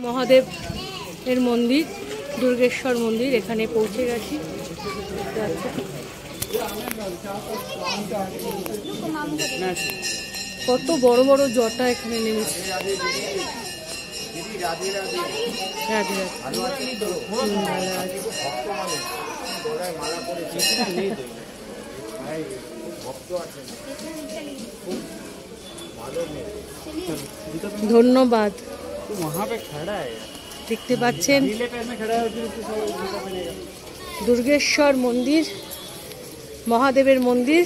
মহাদেব এর মন্দির, দুর্গেশ্বর মন্দির, এখানে পৌঁছে গেছি। কত বড় বড় জটা এখানে নেমেছে। ধন্যবাদ। দেখতে পাচ্ছেন দুর্গেশ্বর মন্দির, মহাদেবের মন্দির।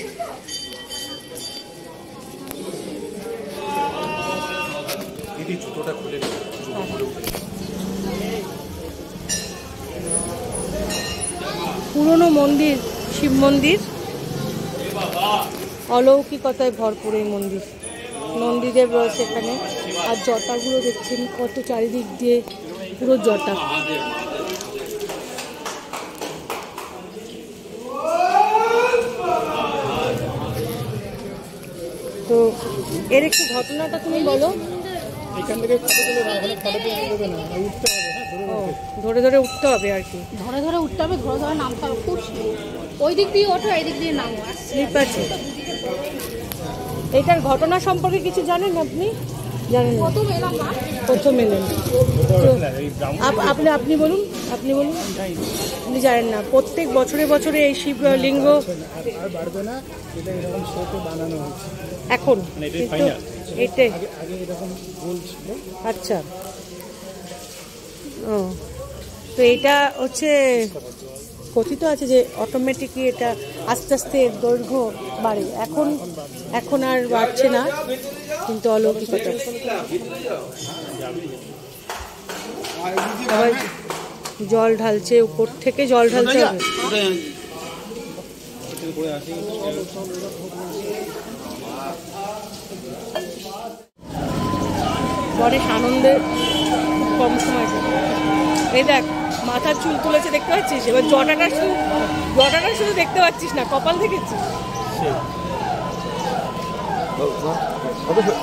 পুরনো মন্দির, শিব মন্দির, অলৌকিকতায় ভরপুর এই মন্দির। নন্দীদেব রয়েছে এখানে, আর জটাগুলো দেখছেন কত চারিদিক দিয়ে পুরো জটা। তো এর একটু ঘটনাটা তুমি বলো। এখান থেকে ধরে ধরে উঠতে হবে আর কি, ধরে ধরে উঠতে হবে, ধরে ধরে নামতে হবে। খুব ওই দিক দিয়ে ওঠো, এই দিক দিয়ে নামো। স্লিপ আছে। এটার ঘটনা সম্পর্কে কিছু জানেন আপনি? জানেন? প্রথম এলেন আপনি বলুন, আপনি বলুন। আপনি জানেন না? প্রত্যেক বছরে বছরে এই শিবলিঙ্গ এখন এটাই। আচ্ছা, ও তো এটা হচ্ছে কথিত আছে যে অটোমেটিকলি এটা আস্তে আস্তে দৈর্ঘ্য বাড়ে। এখন আর বাড়ছে না, কিন্তু অলৌকিকতা। সবাই জল ঢালছে, উপর থেকে জল ঢালতে হবে। অনেক আনন্দের কম সময়। এই দেখ, মাথার চুল তুলেছে, দেখতে পাচ্ছিস? এবার জটাটা শুধু দেখতে পাচ্ছিস না, কপাল দেখেছিস?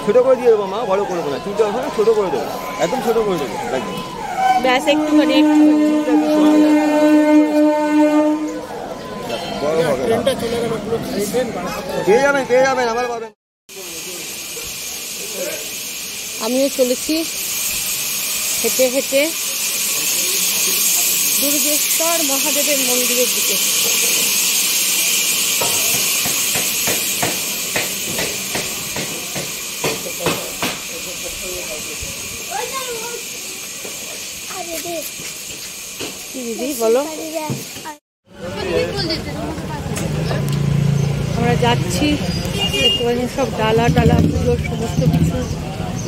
ছোট করে দিয়ে দেবো মা, বড় করবো না। চুলটা ওখানে ছোট করে দেবো, একদম ছোট করে দেবো ব্যাস, একটুখানি। পেয়ে যাবেন আমার পাবেন। আমিও চলেছি হেঁটে হেঁটে দুর্গেশ্বর মহাদেবের মন্দিরের দিকে। কি দিদি বলো? আমরা যাচ্ছি, সব ডালা পুজোর সমস্ত কিছু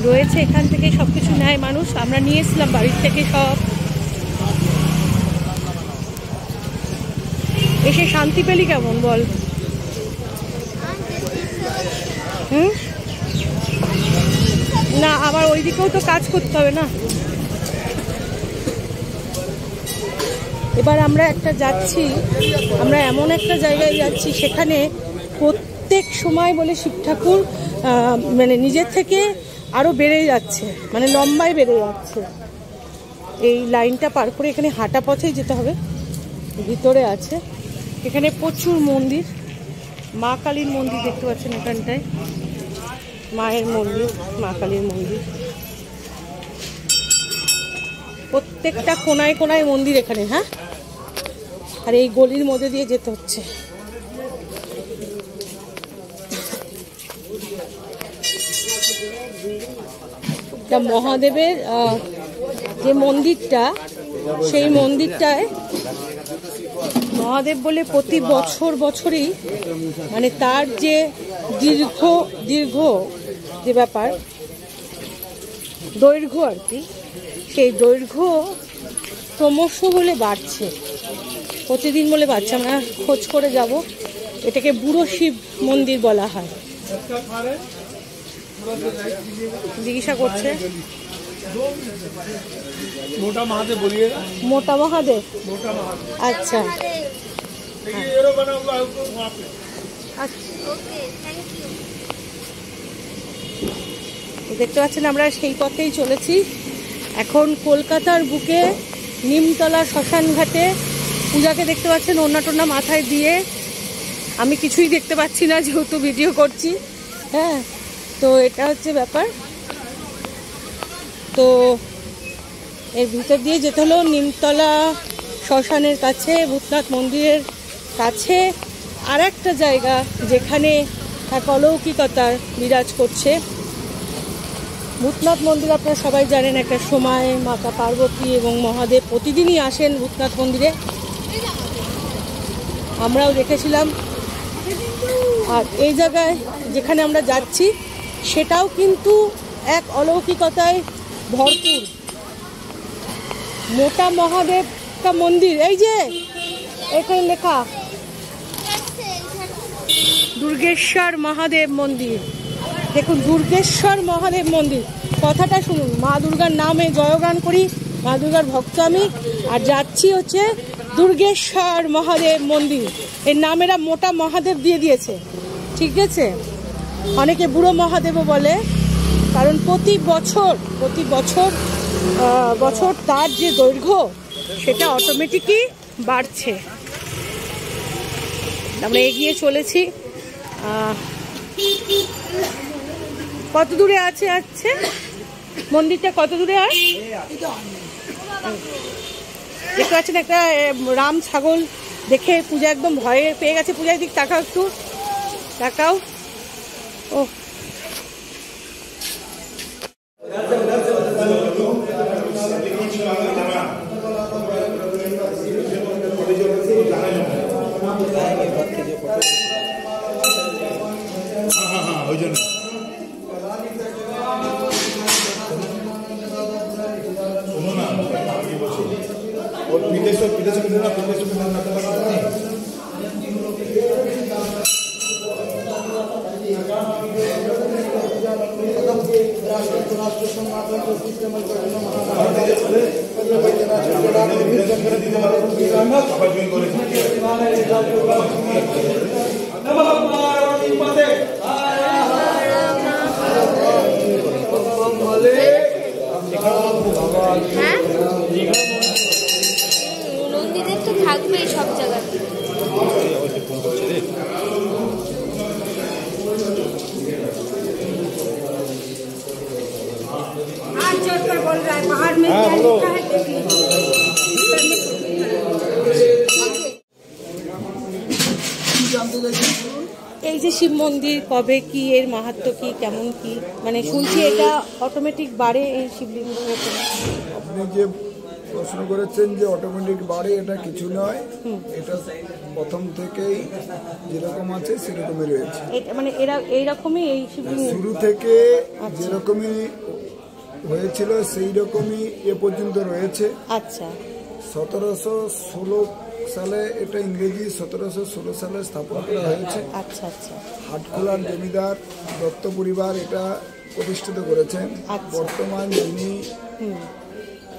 রয়েছে। এখান থেকে সব কিছু নেয় মানুষ। আমরা নিয়ে এসেছিলাম বাড়ির থেকে সব। এসে শান্তি পেলি কেমন বল? না, আবার ওই দিকেও তো কাজ করতে হবে না। এবার আমরা আমরা এমন একটা জায়গায় যাচ্ছি, সেখানে প্রত্যেক সময় বলে শিব ঠাকুর মানে নিজের থেকে আরো বেড়ে যাচ্ছে, মানে লম্বায় বেড়ে যাচ্ছে। এই লাইনটা পার করে এখানে হাঁটা পথেই যেতে হবে, ভিতরে আছে। এখানে প্রচুর মন্দির, মা কালীর মন্দির দেখতে পাচ্ছেন এখানটায়, মায়ের মন্দির, মা কালীর মন্দির। প্রত্যেকটা কোনায় কোনায় মন্দির এখানে। হ্যাঁ, আর এই গলির মধ্যে দিয়ে যেতে হচ্ছে। মহাদেবের যে মন্দিরটা, সেই মন্দিরটায় মহাদেব বলে প্রতি বছরই মানে তার যে দীর্ঘ যে ব্যাপার, দৈর্ঘ্য আর কি, সেই দৈর্ঘ্য ক্রমশ বলে বাড়ছে, প্রতিদিন বলে বাড়ছে। আমরা খোঁজ করে যাব। এটাকে বুড়ো শিব মন্দির বলা হয়। জিজ্ঞাসা করছে मोटा महादेव बोलिए। मोटा महादेव, अच्छा एरो बना हुआ है वहाँ पे। Okay, thank you. দেখতে পাচ্ছেন আমরা সেই পথেই চলেছি। এখন কলকাতার বুকে নিমতলা শ্মশান ঘাটে পূজাকে দেখতে পাচ্ছেন ওড়না টোনা মাথায় দিয়ে। আমি কিছুই দেখতে পাচ্ছি না যেহেতু ভিডিও করছি। হ্যাঁ, তো এটা হচ্ছে ব্যাপার। তো এর ভিতর দিয়ে যেতে হলো নিমতলা শ্মশানের কাছে, ভূতনাথ মন্দিরের কাছে আর একটা জায়গা যেখানে এক অলৌকিকতার বিরাজ করছে। ভূতনাথ মন্দির আপনারা সবাই জানেন, একটা সময় মাতা পার্বতী এবং মহাদেব প্রতিদিনই আসেন ভূতনাথ মন্দিরে, আমরাও দেখেছিলাম। আর এই জায়গায় যেখানে আমরা যাচ্ছি সেটাও কিন্তু এক অলৌকিকতায় ভরপুর। মোটা মহাদেব কা মন্দির, এই যে এখানে লেখা দুর্গেশ্বর মহাদেব মন্দির। দেখুন, দুর্গেশ্বর মহাদেব মন্দির, কথাটা শুনুন। মা দুর্গার নামে জয়গান করি, মা দুর্গার ভক্ত আমি, আর যাচ্ছি হচ্ছে দুর্গেশ্বর মহাদেব মন্দির। এর নাম এরা মোটা মহাদেব দিয়ে দিয়েছে, ঠিক আছে? অনেকে বুড়ো মহাদেবও বলে, কারণ প্রতি বছর তার যে দৈর্ঘ্য সেটা অটোমেটিকই বাড়ছে। আমরা এগিয়ে চলেছি। কত দূরে আছে মন্দিরটা? কত দূরে আর দেখতে পাচ্ছেন একটা রাম ছাগল দেখে পূজা একদম ভয়ে পেয়ে গেছে। পূজার দিক তাকাও, একটু তাকাও। ও ওই জন্য শোনো না, আমি বলছি ওর বিদেশে নন্দীদের তো থাকবেই সব জায়গাতে। এই যে শিব মন্দির কবে কি, এর মাহাত্ম্য কি, কেমন কি, মানে শুনছি এটা অটোমেটিক বাড়ে এই শিবলিঙ্গ। আপনি যে প্রশ্ন করেছেন যে অটোমেটিক বাড়ে, এটা কিছু নয়। এটা প্রথম থেকেই যেরকম আছে সেরকমই রয়েছে। মানে এরা এইরকমই এই শিবলিঙ্গ শুরু থেকে যেরকমই হয়েছিল সেই রকমই এ পর্যন্ত রয়েছে। আচ্ছা। 1716 সালে, এটা ইংরেজি 1716 সালে স্থাপন করা হয়েছে। আচ্ছা আচ্ছা। হাটখোলার জমিদার দত্ত পরিবার এটা প্রতিষ্ঠিত করেছেন। বর্তমান যিনি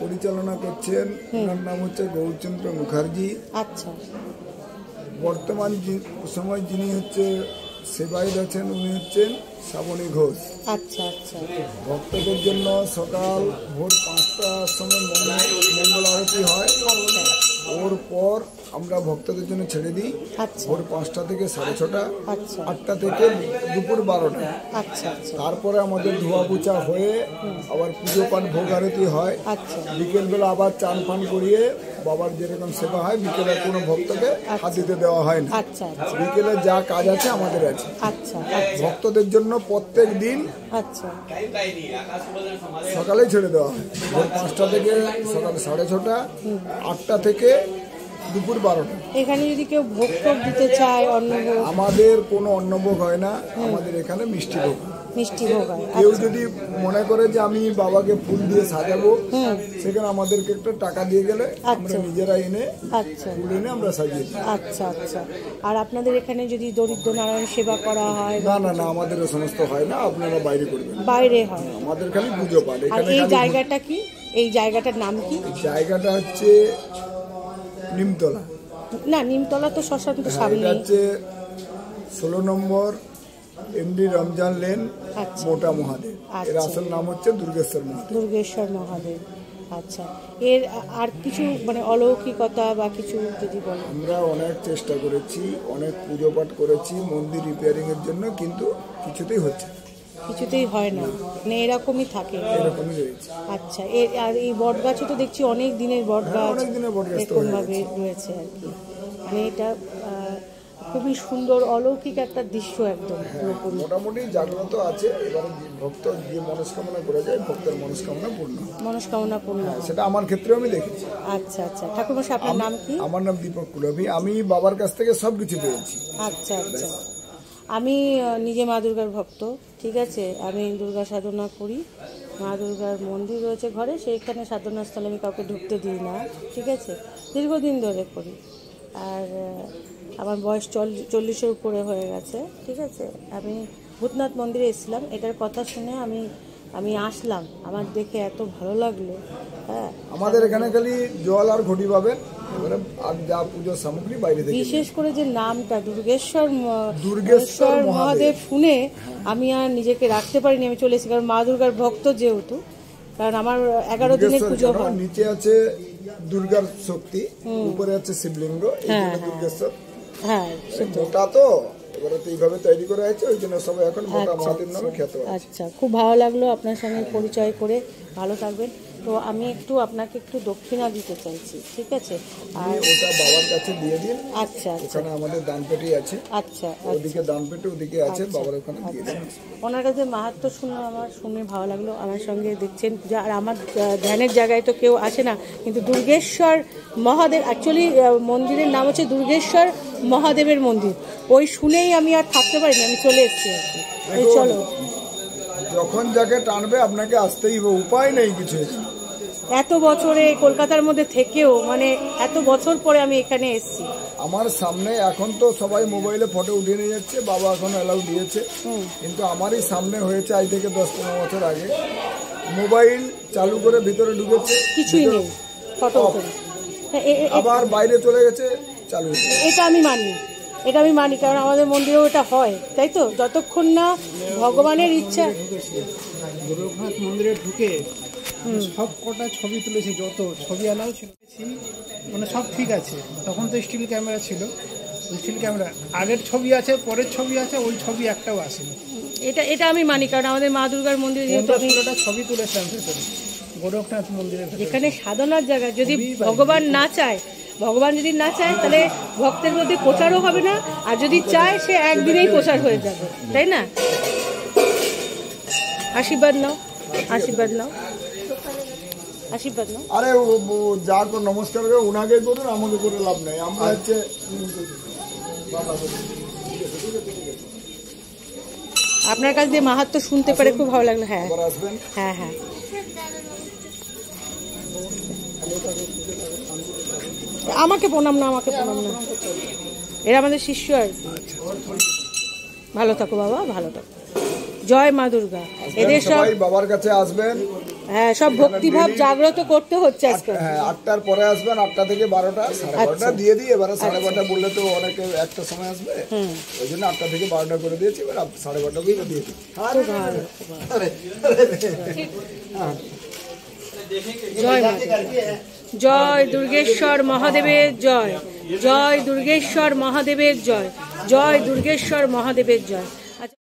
পরিচালনা করছেন ওনার নাম হচ্ছে গৌরচন্দ্র মুখার্জি। আচ্ছা। বর্তমান সময় যিনি হচ্ছে সেবায়ত আছেন উনি হচ্ছেন শ্রাবণী ঘোষ। আচ্ছা আচ্ছা। ভক্তদের জন্য সকাল ভোর 5টার সময় মঙ্গল আরতি হয়। ওর পর আমরা ভক্তদের জন্য ছেড়ে দিই ভোর 5টা থেকে 6:30, 8টা থেকে দুপুর 12টা। তারপরে আমাদের ধোয়া পোছা হয়ে আবার পুজো পাঠ ভোগ আরতি হয়। বিকেলবেলা আবার চান ফান করিয়ে বাবার যেরকম সেবা হয়, বিকেলে কোনো ভক্তকে হাত দিতে দেওয়া হয় না। বিকেলে যা কাজ আছে আমাদের আছে। ভক্তদের জন্য প্রত্যেক দিন সকালে ছেড়ে দেওয়া হয় ভোর 5টা থেকে সকাল 6:30, 8টা থেকে দুপুর 12টা। এখানে যদি কেউ ভোগ দিতে চায়, অন্নভোগ? আমাদের কোনো অন্নভোগ হয় না, আমাদের এখানে মিষ্টি ভোগ। মিষ্টি ভোগ হয়। কেউ যদি মনে করে যে আমি বাবাকে ফুল দিয়ে সাজাবো, সেখানে আমাদেরকে একটা টাকা দিয়ে গেলে আমরা নিজেরা এনে ফুল এনে আমরা সাজিয়ে দিই। আচ্ছা আচ্ছা। আর আপনাদের এখানে যদি দরিদ্র নারায়ণ সেবা করা হয়? না না না, আমাদের ও সমস্ত হয় না, আপনারা বাইরে করবেন। বাইরে হয়? আমাদের খালি পুজো পাঠ। এই জায়গাটা কি? এই জায়গাটার নাম কি? জায়গাটা হচ্ছে নিমতলা। না, নিমতলা তো শ্মশান তো সামনে। হচ্ছে 16 নম্বর এমডি রমজান লেন, মোটা মহাদেব। এর আসল নাম হচ্ছে দুর্গেশ্বর মহাদেব। দুর্গেশ্বর মহাদেব। আচ্ছা, এর আর কিছু মানে অলৌকিকতা বা কিছু যদি বলেন। আমরা অনেক চেষ্টা করেছি, অনেক পুজো পাঠ করেছি মন্দির রিপেয়ারিং এর জন্য, কিন্তু কিছুতেই হচ্ছে না, কিছুতেই হয় না, মানে এরকমই থাকে। এরকমই রয়েছে। আচ্ছা, আর এই বট গাছও তো দেখছি অনেক দিনের বট গাছ, অনেক দিনের বট গাছ তো এরকম ভাবে রয়েছে আর কি। মানে এটা খুবই সুন্দর অলৌকিক একটা দৃশ্য একদম পুরোপুরি। মোটামুটি জাগ্রত আছে। এবারে ভক্ত যে মনস্কামনা করে যায়, ভক্তের মনস্কামনা পূর্ণ হয়। মনস্কামনা পূর্ণ হয়। সেটা আমার ক্ষেত্রেও আমি দেখেছি। আচ্ছা আচ্ছা, ঠাকুরমশাই আপনার নাম কি? আমার নাম দীপক কুলবী। আমি বাবার কাছ থেকে সবকিছু পেয়েছি। আচ্ছা আচ্ছা, আমি নিজে মা দুর্গার ভক্ত, ঠিক আছে। আমি দুর্গা সাধনা করি, মা দুর্গার মন্দির রয়েছে ঘরে, সেইখানে সাধনাস্থলে আমি কাউকে ঢুকতে দিই না, ঠিক আছে, দীর্ঘদিন ধরে করি। আর আমার বয়স 40-এর উপরে হয়ে গেছে, ঠিক আছে। আমি ভূতনাথ মন্দিরে এসেছিলাম, এটার কথা শুনে আমি আসলাম, আমার দেখে এত ভালো লাগলো। হ্যাঁ, আমাদের এখানে খালি জল আর ঘটি পাবেন, আর যা পুজোর সামগ্রী বাইরে থেকে। বিশেষ করে যে নামটা দুর্গেশ্বর মহাদেব শুনে আমি আর নিজেকে রাখতে পারিনি, আমি চলে এসেছি, কারণ মা দুর্গার ভক্ত যেহেতু, কারণ আমার 11 দিনের পুজো হয়। নিচে আছে দুর্গার শক্তি, উপরে আছে শিবলিঙ্গ, দুর্গেশ্বর। হ্যাঁ, মোটা তো এবারে তো এইভাবে তৈরি করা হয়েছে, ওই জন্য সবাই এখন মোটা মহাদেব নামে খ্যাত। আচ্ছা, খুব ভালো লাগলো আপনার সঙ্গে পরিচয় করে, ভালো থাকবেন। তো আমি আপনাকে একটু দক্ষিণা দিতে চাইছি, ঠিক আছে। আর ওটা বাবার কাছে দিয়ে দিন। আচ্ছা আচ্ছা, ওখানে আমাদের দানপেটি আছে। আচ্ছা, ওদিকে দানপেটি, ওদিকে আছে, বাবার ওখানে দিয়ে দিন। ওনার কাছে মাহাত্ম্য শুনে ভালো লাগলো। আমার সঙ্গে দেখছেন পূজা, আর আমার ধ্যানের জায়গায় তো কেউ আসে না, কিন্তু দুর্গেশ্বর মহাদেব, অ্যাকচুয়ালি মন্দিরের নাম হচ্ছে দুর্গেশ্বর মহাদেবের মন্দির, ওই শুনেই আমি আর থাকতে পারিনি, আমি চলে এসেছি আর কি। চলো, যখন যাকে টানবে আপনাকে আসতেই হবে, উপায় নেই কিছু। এত বছরে কলকাতার মধ্যে থেকেও, মানে এত বছর পরে আমি এখানে এসেছি। আমার সামনে এখন তো সবাই মোবাইলে ফটো উঠিয়ে নিয়ে যাচ্ছে, বাবা এখন অ্যালাউ দিয়েছে, কিন্তু আমারই সামনে হয়েছে আজ থেকে 10-15 বছর আগে। মোবাইল চালু করে ভিতরে ঢুকেছে, কিছুই নেই, ফটো আবার বাইরে চলে গেছে, চালু। এটা আমি মানি, কারণ আমাদের মন্দিরেও এটা হয়, তাই তো। যতক্ষণ না ভগবানের ইচ্ছা। গোরখনাথ মন্দিরে ঢুকে সব কটা ছবি তুলেছি, যত ছবি আনাও ছিল, মানে সব ঠিক আছে। তখন তো স্টিল ক্যামেরা ছিল, স্টিল ক্যামেরা আগের ছবি আছে, পরের ছবি আছে, ওই ছবি একটাও আসেনি। এটা আমি মানি, কারণ আমাদের মা দুর্গার মন্দিরে যেহেতু 15-16টা ছবি তুলেছিলাম ভেতরে, গোরখনাথ মন্দিরের ভেতরে। এখানে সাধনার জায়গা, যদি ভগবান যদি না চায় তাহলে ভক্তের মধ্যে প্রচারও হবে না, আর যদি চায় সে একদিনেই প্রচার হয়ে যাবে, তাই না? আশীর্বাদ নাও। আরে যা তো নমস্কার করে ওনাকে করুন, আমাকে করে লাভ নাই। আমরা হচ্ছে আপনার কাছ দিয়ে মাহাত্ম্য শুনতে পারে খুব ভালো লাগলো। হ্যাঁ আসবেন। হ্যাঁ হ্যাঁ, আমাকে প্রণাম না, এরা আমাদের শিষ্য আর কি। ভালো থাকো বাবা, ভালো থাকো। জয় মা দুর্গা। এদের সব বাবার কাছে আসবেন। হ্যাঁ, সব ভক্তিভাব জাগ্রত করতে হচ্ছে আজকে। হ্যাঁ, 8টার পরে আসবেন, 8টা থেকে 12টা, 12:30 দিয়ে দিই। এবারে 12:30 বললে তো অনেকে একটা সময় আসবে, ওই জন্য 8টা থেকে 12টা করে দিয়েছি। এবার 12:30 দিয়ে দিই। জয় মা, জয় দুর্গেশ্বর মহাদেবের জয়, জয় দুর্গেশ্বর মহাদেবের জয়, জয় দুর্গেশ্বর মহাদেবের জয়।